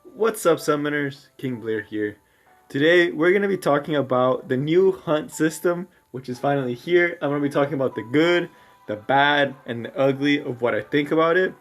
What's up, summoners? King Blair here. Today we're going to be talking about the new hunt system, which is finally here. I'm going to be talking about the good, the bad, and the ugly of what I think about it,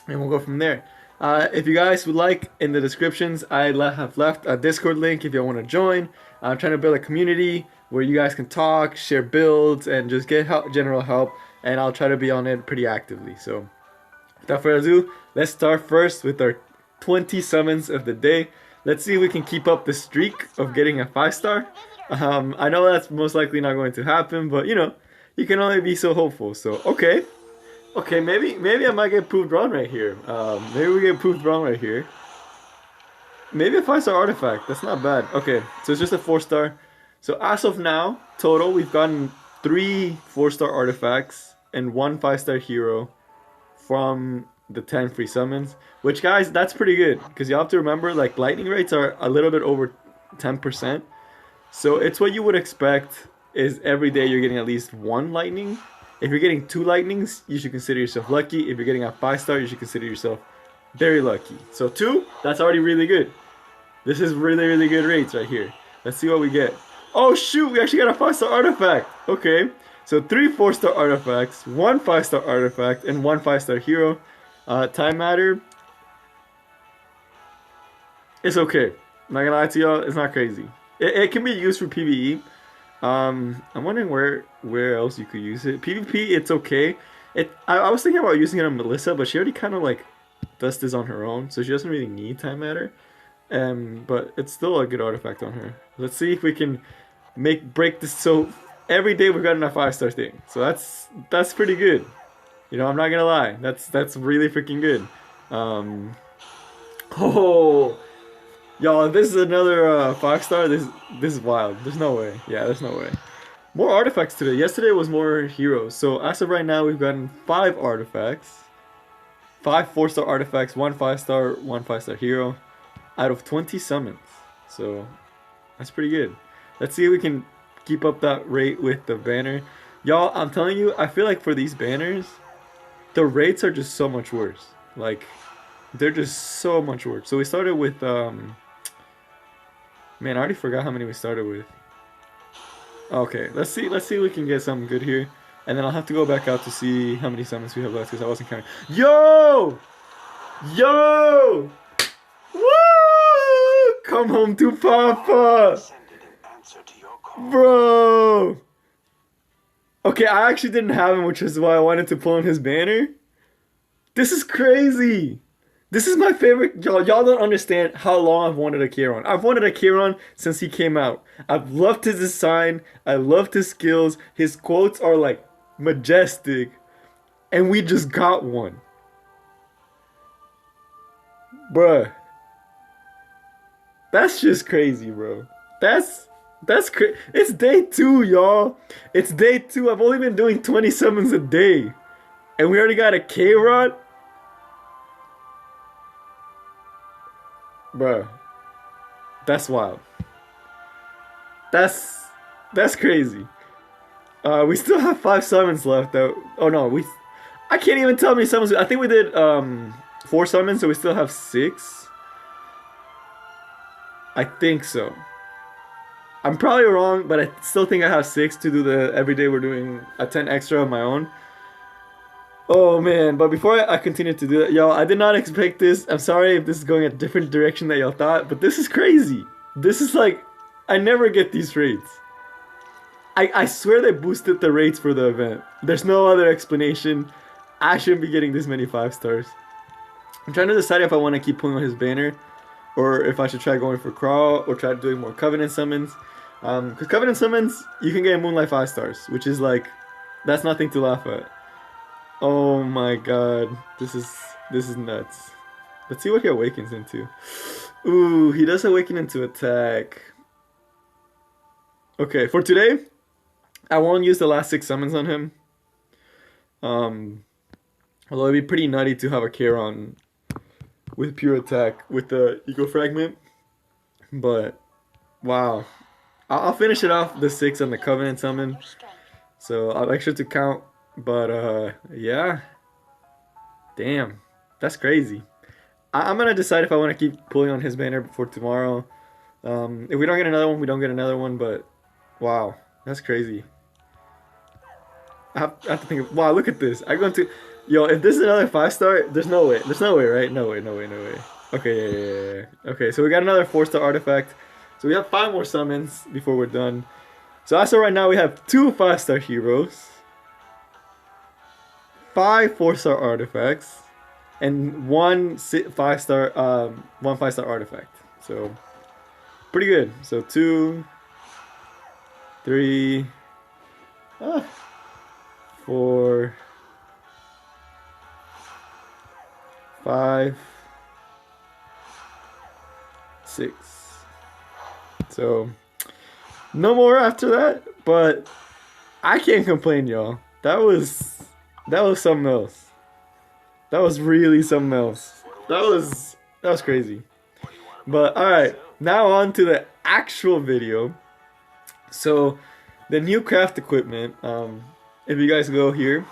and we'll go from there. If you guys would like, in the descriptions, have left a Discord link if you want to join. I'm trying to build a community where you guys can talk, share builds, and just get general help, and I'll try to be on it pretty actively. So without further ado, let's start first with our 20 summons of the day. Let's see if we can keep up the streak of getting a 5-star. I know that's most likely not going to happen, but you can only be so hopeful. So, okay, maybe I might get proved wrong right here. Maybe we get proved wrong right here. Maybe a 5-star artifact. That's not bad. Okay, so it's just a 4-star. So as of now, total, we've gotten 3 4-star artifacts and 1 5-star hero from the 10 free summons, which, guys, that's pretty good because you have to remember, like, lightning rates are a little bit over 10%. So it's what you would expect is every day you're getting at least 1 lightning. If you're getting 2 lightnings, you should consider yourself lucky. If you're getting a 5-star, you should consider yourself very lucky. So 2, that's already really good. This is really good rates right here. Let's see what we get. Oh shoot, we actually got a 5-star artifact. Okay, so 3 4-star artifacts, 1 5-star artifact, and 1 5-star hero. Time matter. It's okay. I'm not gonna lie to y'all, it's not crazy. It can be used for PvE. I'm wondering where else you could use it. PvP, it's okay. I was thinking about using it on Melissa, but she already kind of like does this on her own, so she doesn't really need time matter. But it's still a good artifact on her. Let's see if we can break this. So every day we've gotten a 5-star thing. So that's pretty good. I'm not gonna lie. That's really freaking good. Um, oh, y'all, if this is another 5-star, this is wild. There's no way. Yeah, there's no way. More artifacts today. Yesterday was more heroes. So as of right now, we've gotten 5 artifacts, 5 4-star artifacts, 1 5-star, 1 5-star hero, out of 20 summons. So that's pretty good. Let's see if we can keep up that rate with the banner. Y'all, I'm telling you, I feel like for these banners, the rates are just so much worse. Like, they're just so much worse. So we started with, man, I already forgot how many we started with. Okay, let's see if we can get something good here. And then I'll have to go back out to see how many summons we have left because I wasn't counting. Yo! Yo! Woo! Come home to Papa! Bro! Okay, I actually didn't have him, which is why I wanted to pull in his banner. This is crazy! This is my favorite. Y'all don't understand how long I've wanted a Chiron. I've wanted a Chiron since he came out. I've loved his design. I loved his skills. His quotes are like majestic. And we just got one. Bruh. That's just crazy, bro. That's crazy. It's day 2, y'all. It's day 2. I've only been doing 20 summons a day. And we already got a K-Rod? Bruh. That's wild. That's crazy. We still have 5 summons left though. Oh no, I can't even tell how many summons. I think we did 4 summons, so we still have 6. I think so. I'm probably wrong, but I still think I have 6 to do the everyday. We're doing a 10 extra of my own. Oh man, but before I continue to do that, y'all, I did not expect this. I'm sorry if this is going a different direction that y'all thought, but this is crazy. This is like, I never get these rates. I swear they boosted the rates for the event. There's no other explanation. I shouldn't be getting this many 5-stars. I'm trying to decide if I want to keep pulling on his banner, or if I should try going for Crawl, or try doing more Covenant summons. Because Covenant summons, you can get Moonlight 5-stars, which is like, that's nothing to laugh at. Oh my god, this is nuts. Let's see what he awakens into. Ooh, he does awaken into attack. Okay, for today, I won't use the last 6 summons on him. Although it'd be pretty nutty to have a Charon with pure attack with the Ego Fragment. But, wow. I'll finish it off the 6 on the Covenant summon. So I'll make sure to count. But, yeah. Damn. That's crazy. I'm gonna decide if I want to keep pulling on his banner before tomorrow. If we don't get another one, we don't get another one. But wow, that's crazy. I have to think. Wow, look at this. I go into, yo. If this is another 5 star, there's no way. There's no way, right? No way. No way. No way. Okay, yeah. Okay, so we got another 4 star artifact. So we have 5 more summons before we're done. So as of right now, we have 2 5 star heroes, 5 4 star artifacts, and 1 5 star one 5 star artifact. So pretty good. So 2, 3, ah, 4, 5, 6. So no more after that, but I can't complain, y'all. That was something else. That was really something else. That was crazy. But all right, now on to the actual video. So the new craft equipment. If you guys go here,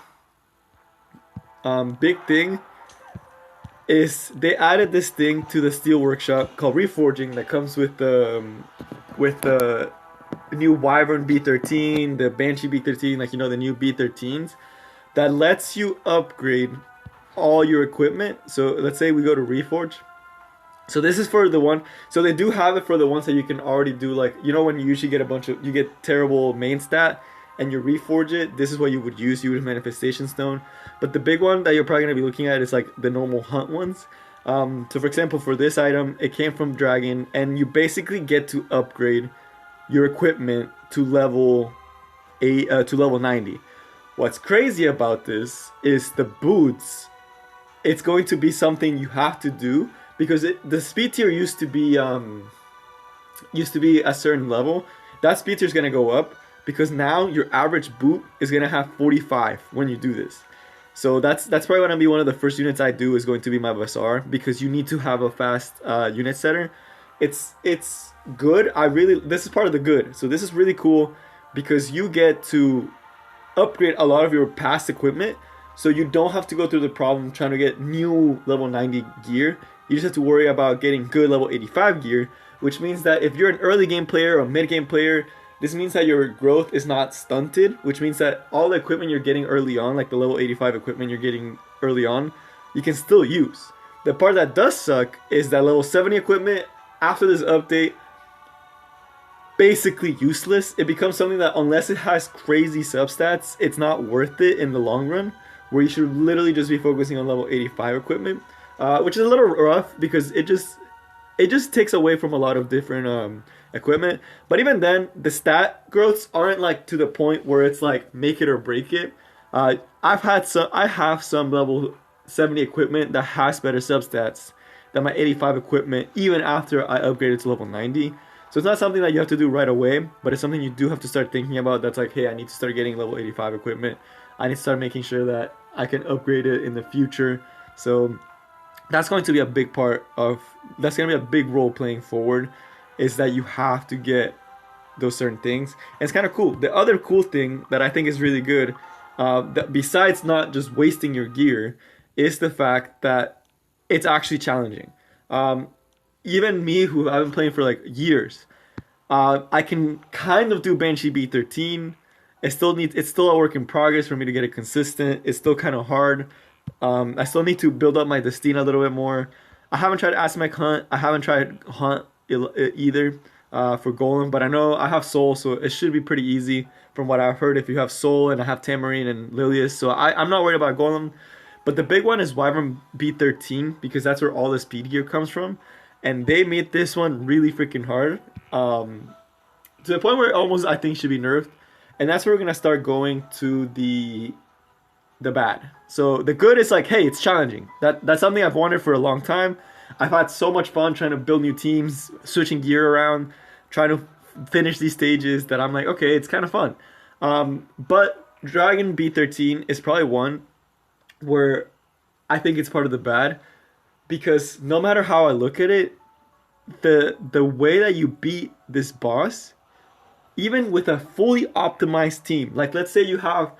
big thing is they added this thing to the steel workshop called reforging that comes with the new Wyvern B13, the Banshee B13, like the new B13s that lets you upgrade all your equipment. So let's say we go to Reforge. So this is for the one. So they do have it for the ones that you can already do, like when you usually get you get terrible main stat and you reforge it. This is what you would use. You would Manifestation Stone. But the big one that you're probably gonna be looking at is like the normal hunt ones. So for example, for this item, it came from Dragon, and you basically get to upgrade your equipment to level 90. What's crazy about this is the boots. It's going to be something you have to do because the speed tier used to be a certain level. That speed tier is gonna go up because now your average boot is gonna have 45 when you do this. So that's probably gonna be one of the first units I do, is going to be my Bazaar, because you need to have a fast unit setter. It's good. This is part of the good. So this is really cool because you get to upgrade a lot of your past equipment, so you don't have to go through the problem trying to get new level 90 gear. You just have to worry about getting good level 85 gear, which means that if you're an early game player or mid game player, this means that your growth is not stunted, which means that all the equipment you're getting early on, like the level 85 equipment you're getting early on, you can still use. The part that does suck is that level 70 equipment, after this update, basically useless. It becomes something that, unless it has crazy substats, it's not worth it in the long run, where you should literally just be focusing on level 85 equipment, which is a little rough because it just takes away from a lot of different equipment. But even then, the stat growths aren't like to the point where it's like make it or break it. I have some level 70 equipment that has better substats than my 85 equipment, even after I upgraded to level 90. So it's not something that you have to do right away, but it's something you do have to start thinking about. That's like, hey, I need to start getting level 85 equipment. I need to start making sure that I can upgrade it in the future. So that's going to be a big that's going to be a big role playing forward, is that you have to get those certain things. And it's kind of cool. The other cool thing that I think is really good, that besides not just wasting your gear, is the fact that it's actually challenging. Even me, who I've been playing for like years, I can kind of do Banshee B13. It's still a work in progress for me to get it consistent. It's still kind of hard. I still need to build up my Destina a little bit more. I haven't tried Asimec Hunt. I haven't tried Hunt either for Golem, but I know I have Soul, so it should be pretty easy from what I've heard. If you have Soul, and I have Tamarine and Lilius, so I'm not worried about Golem. But the big one is Wyvern B13, because that's where all the speed gear comes from. And they made this one really freaking hard, to the point where it almost, I think, should be nerfed. And that's where we're gonna start going to the bad. So the good is like, hey, it's challenging. That's something I've wanted for a long time. I've had so much fun trying to build new teams, switching gear around, trying to finish these stages, that I'm like, okay, it's kind of fun. But Dragon B13 is probably one where I think it's part of the bad, because no matter how I look at it, the way that you beat this boss, even with a fully optimized team, like let's say you have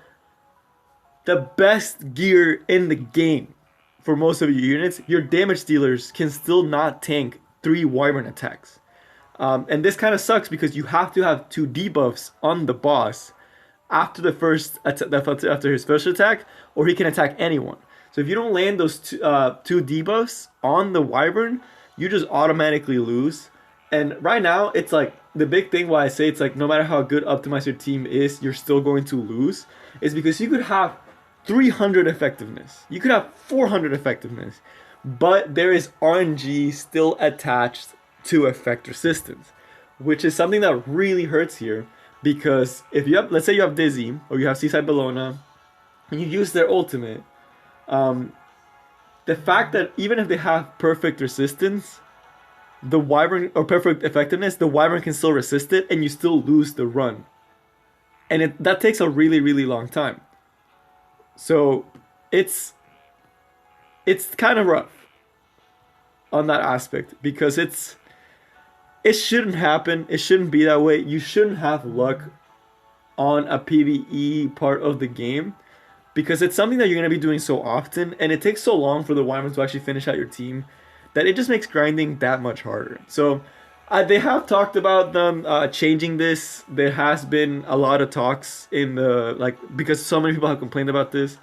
the best gear in the game, for most of your units, your damage dealers can still not tank 3 Wyvern attacks. And this kind of sucks because you have to have 2 debuffs on the boss after the after his first attack, or he can attack anyone. So if you don't land those 2 debuffs on the Wyvern, you just automatically lose. And right now, it's like the big thing why I say it's like no matter how good optimized your team is, you're still going to lose, is because you could have 300 effectiveness, you could have 400 effectiveness, but there is RNG still attached to effect resistance, which is something that really hurts here. Because if you have, let's say you have Dizzy or you have Seaside Bellona, and you use their ultimate, the fact that even if they have perfect resistance, the Wyvern, or perfect effectiveness, the Wyvern can still resist it, and you still lose the run, and that takes a really really long time. So it's kind of rough on that aspect because it shouldn't happen. It shouldn't be that way. You shouldn't have luck on a PvE part of the game because it's something that you're going to be doing so often, and it takes so long for the Wyverns to actually finish out your team that it just makes grinding that much harder. So they have talked about them changing this. There has been a lot of talks in the because so many people have complained about this,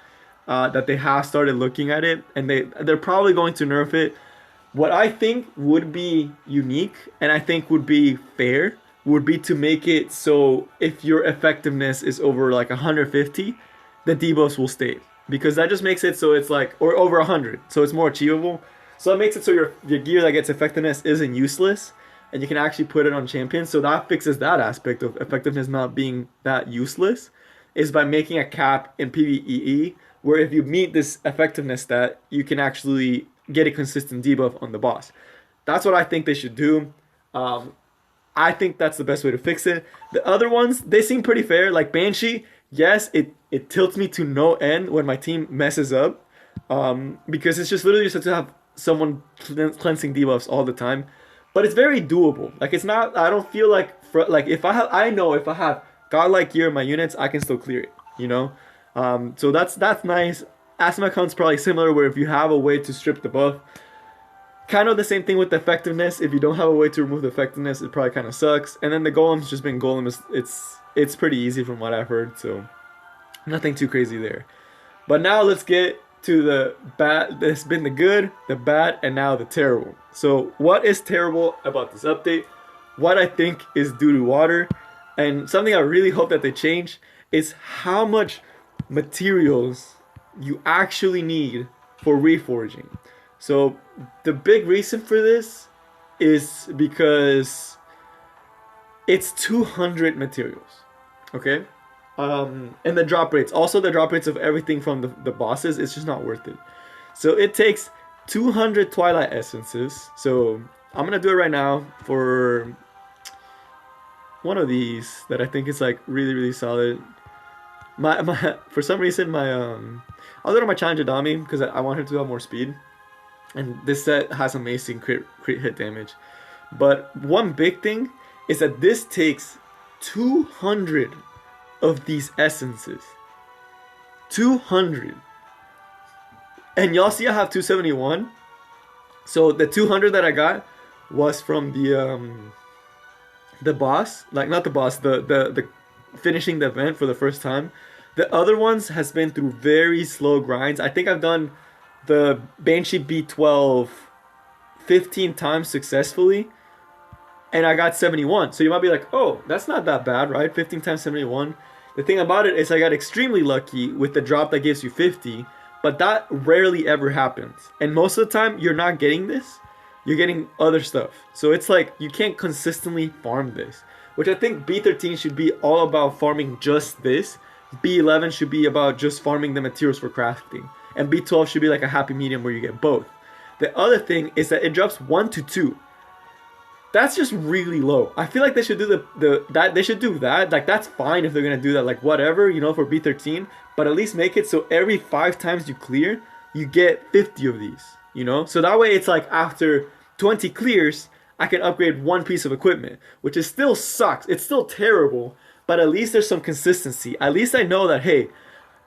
that they have started looking at it, and they're probably going to nerf it. What I think would be unique and I think would be fair would be to make it so if your effectiveness is over like 150, the debuffs will stay. Because that just makes it so it's like, or over 100, so it's more achievable. So it makes it so your gear that gets effectiveness isn't useless, and you can actually put it on champions. So that fixes that aspect of effectiveness not being that useless, is by making a cap in PvE where if you meet this effectiveness stat, you can actually get a consistent debuff on the boss. That's what I think they should do. I think that's the best way to fix it. The other ones, they seem pretty fair. Like Banshee, yes, it tilts me to no end when my team messes up, because it's just literally just to have someone cleansing debuffs all the time. But it's very doable. Like it's not. I don't feel like if I have. I know if I have godlike gear in my units, I can still clear it. You know. So that's nice. Asthmacon's probably similar, where if you have a way to strip the buff, kind of the same thing with the effectiveness. If you don't have a way to remove the effectiveness, it probably kind of sucks. And then the golem's just been golem. It's pretty easy from what I've heard, so nothing too crazy there. But now let's get to the bad. There's been the good, the bad, and now the terrible. So what is terrible about this update? What I think is due to water, and something I really hope that they change, is how much materials you actually need for reforging. So the big reason for this is because it's 200 materials, okay? And the drop rates, also the drop rates of everything from the bosses, it's just not worth it. So it takes 200 Twilight Essences. So I'm gonna do it right now for one of these that I think is like really really solid. My for some reason I'll do it on my Challenger Dami because I want her to have more speed, and this set has amazing crit hit damage. But one big thing is that this takes 200 of these essences. 200. And y'all see I have 271. So the 200 that I got was from the boss, like not the boss, the finishing the event for the first time. The other ones has been through very slow grinds. I think I've done the Banshee B12 15 times successfully, and I got 71. So you might be like, oh, that's not that bad, right? 15 times 71. The thing about it is I got extremely lucky with the drop that gives you 50, but that rarely ever happens. And most of the time, you're not getting this. You're getting other stuff. So it's like you can't consistently farm this, which I think B13 should be all about farming just this. B11 should be about just farming the materials for crafting. And B12 should be like a happy medium where you get both. The other thing is that it drops 1 to 2. That's just really low. I feel like they should do they should do that. Like that's fine if they're gonna do that. Like whatever, you know, for B13. But at least make it so every 5 times you clear, you get 50 of these. You know, so that way it's like after 20 clears, I can upgrade 1 piece of equipment, which is still sucks. It's still terrible, but at least there's some consistency. At least I know that, hey,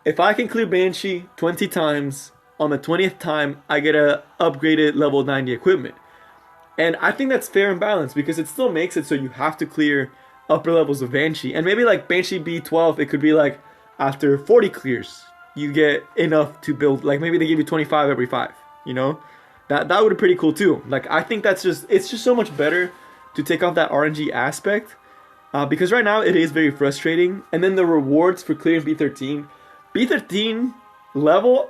if I can clear Banshee 20 times, on the 20th time, I get a upgraded level 90 equipment. And I think that's fair and balanced because it still makes it so you have to clear upper levels of Banshee. And maybe like Banshee B12, it could be like after 40 clears, you get enough to build, like maybe they give you 25 every 5, you know? That would be pretty cool too. Like I think it's just so much better to take off that RNG aspect. Because right now it is very frustrating. And then the rewards for clearing B13 level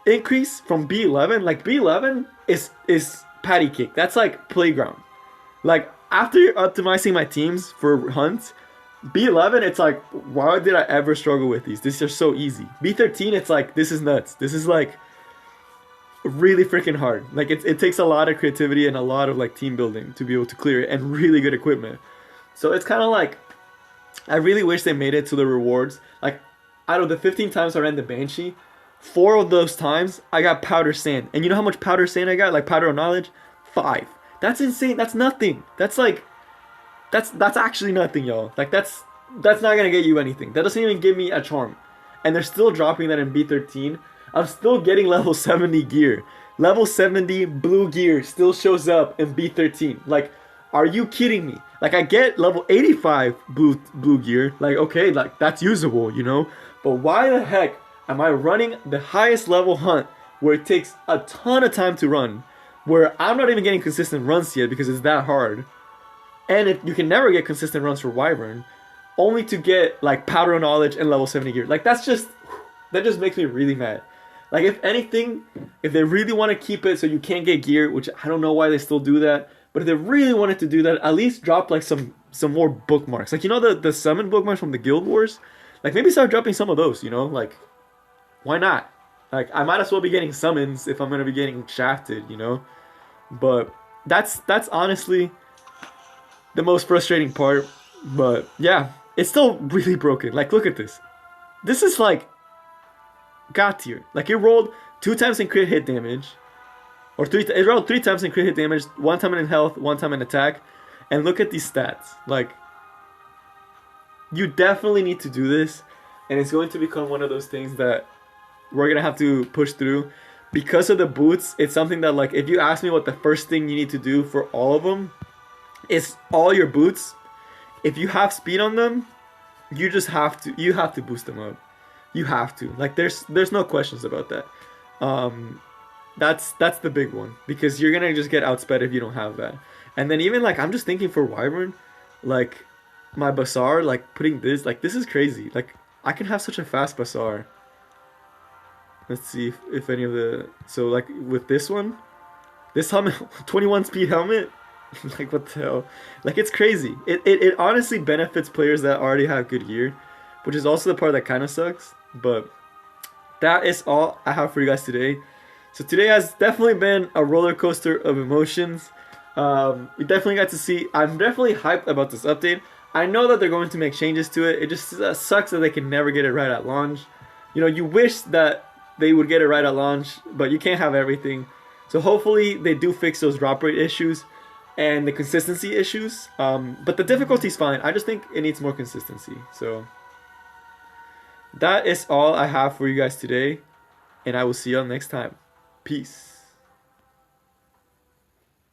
increase from B11, like B11 is patty cake. That's like playground. Like after optimizing my teams for hunts, B11 it's like, why did I ever struggle with these? These are so easy. B13 it's like, this is nuts. This is like really freaking hard. Like it takes a lot of creativity and a lot of like team building to be able to clear it, and really good equipment. So it's kind of like, I really wish they made it to the rewards. Like out of the 15 times I ran the Banshee, 4 of those times I got powder sand. And you know how much powder sand I got? Like powder of knowledge? 5. That's insane. That's nothing. That's like, that's actually nothing, y'all. Like that's not gonna get you anything. That doesn't even give me a charm. And they're still dropping that in B13. I'm still getting level 70 gear. Level 70 blue gear still shows up in B13. Like, are you kidding me? Like, I get level 85 blue gear. Like, okay, like that's usable, you know? But why the heck am I running the highest level hunt where it takes a ton of time to run, where I'm not even getting consistent runs yet because it's that hard, and you can never get consistent runs for Wyvern, only to get like powder of knowledge and level 70 gear? Like that just makes me really mad. Like if anything, if they really want to keep it so you can't get gear, which I don't know why they still do that, but if they really wanted to do that, at least drop like some more bookmarks. Like, you know, the summon bookmarks from the Guild Wars? Like maybe start dropping some of those, you know? Like, why not? Like, I might as well be getting summons if I'm gonna be getting shafted, you know? But that's honestly the most frustrating part. But yeah, it's still really broken. Like, look at this. This is like God tier. Like, it rolled 2 times in crit hit damage, or it rolled 3 times in crit hit damage, 1 time in health, 1 time in attack, and look at these stats. Like, you definitely need to do this, and it's going to become one of those things that we're gonna have to push through. Because of the boots, it's something that, like, if you ask me what the first thing you need to do for all of them is all your boots, if you have speed on them, you have to boost them up. You have to. Like, there's no questions about that. That's the big one, because you're gonna just get outsped if you don't have that. And then even like, I'm just thinking for Wyvern, like my Bazaar, like putting this, like this is crazy. Like I can have such a fast Bazaar. Let's see if any of the, so like with this one, this helmet, 21 speed helmet, like what the hell? Like it's crazy. It honestly benefits players that already have good gear, which is also the part that kind of sucks. But that is all I have for you guys today. So today has definitely been a roller coaster of emotions. We definitely got to see, I'm definitely hyped about this update. I know that they're going to make changes to it. It just sucks that they can never get it right at launch. You know, you wish that they would get it right at launch, but you can't have everything. So hopefully they do fix those drop rate issues and the consistency issues. But the difficulty is fine. I just think it needs more consistency. So that is all I have for you guys today, and I will see you all next time. Peace.